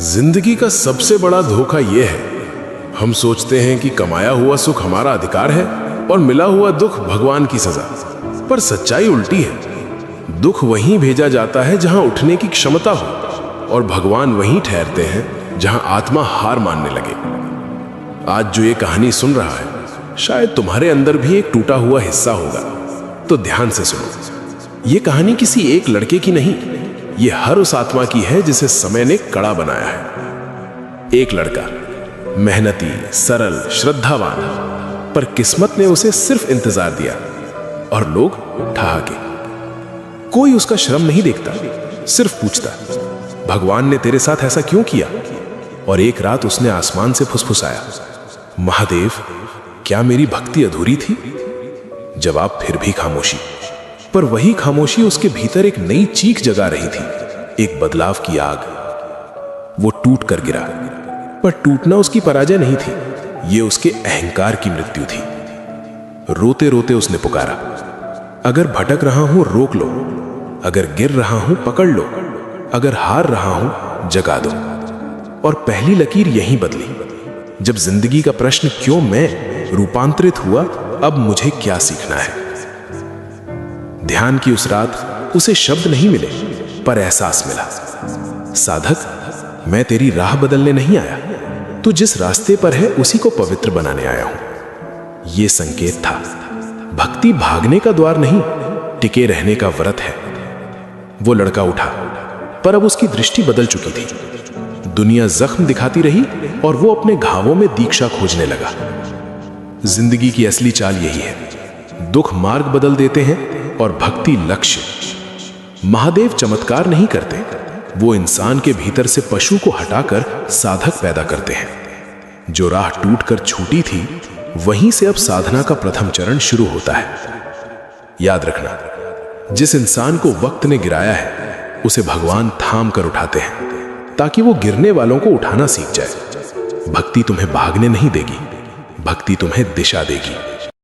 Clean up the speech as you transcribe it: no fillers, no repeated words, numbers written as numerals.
जिंदगी का सबसे बड़ा धोखा यह है, हम सोचते हैं कि कमाया हुआ सुख हमारा अधिकार है और मिला हुआ दुख भगवान की सजा। पर सच्चाई उल्टी है। दुख वहीं भेजा जाता है जहां उठने की क्षमता हो, और भगवान वहीं ठहरते हैं जहां आत्मा हार मानने लगे। आज जो ये कहानी सुन रहा है, शायद तुम्हारे अंदर भी एक टूटा हुआ हिस्सा होगा। तो ध्यान से सुनो। ये कहानी किसी एक लड़के की नहीं, ये हर उस आत्मा की है जिसे समय ने कड़ा बनाया है। एक लड़का, मेहनती, सरल, श्रद्धावान, पर किस्मत ने उसे सिर्फ इंतजार दिया और लोग ठहाके। कोई उसका श्रम नहीं देखता, सिर्फ पूछता, भगवान ने तेरे साथ ऐसा क्यों किया? और एक रात उसने आसमान से फुसफुसाया, महादेव, क्या मेरी भक्ति अधूरी थी? जवाब फिर भी खामोशी। पर वही खामोशी उसके भीतर एक नई चीख जगा रही थी, एक बदलाव की आग। वो टूट कर गिरा, पर टूटना उसकी पराजय नहीं थी, ये उसके अहंकार की मृत्यु थी। रोते रोते उसने पुकारा, अगर भटक रहा हूं रोक लो, अगर गिर रहा हूं पकड़ लो, अगर हार रहा हूं जगा दो। और पहली लकीर यहीं बदली। जब जिंदगी का प्रश्न क्यों मैं रूपांतरित हुआ, अब मुझे क्या सीखना है। ध्यान की उस रात उसे शब्द नहीं मिले, पर एहसास मिला, साधक, मैं तेरी राह बदलने नहीं आया, तू जिस रास्ते पर है उसी को पवित्र बनाने आया हूं। यह संकेत था, भक्ति भागने का द्वार नहीं, टिके रहने का व्रत है। वो लड़का उठा, पर अब उसकी दृष्टि बदल चुकी थी। दुनिया जख्म दिखाती रही और वो अपने घावों में दीक्षा खोजने लगा। जिंदगी की असली चाल यही है, दुख मार्ग बदल देते हैं और भक्ति लक्ष्य। महादेव चमत्कार नहीं करते, वो इंसान के भीतर से पशु को हटाकर साधक पैदा करते हैं। जो राह टूटकर छूटी थी, वहीं से अब साधना का प्रथम चरण शुरू होता है। याद रखना, जिस इंसान को वक्त ने गिराया है, उसे भगवान थाम कर उठाते हैं, ताकि वो गिरने वालों को उठाना सीख जाए। भक्ति तुम्हें भागने नहीं देगी, भक्ति तुम्हें दिशा देगी।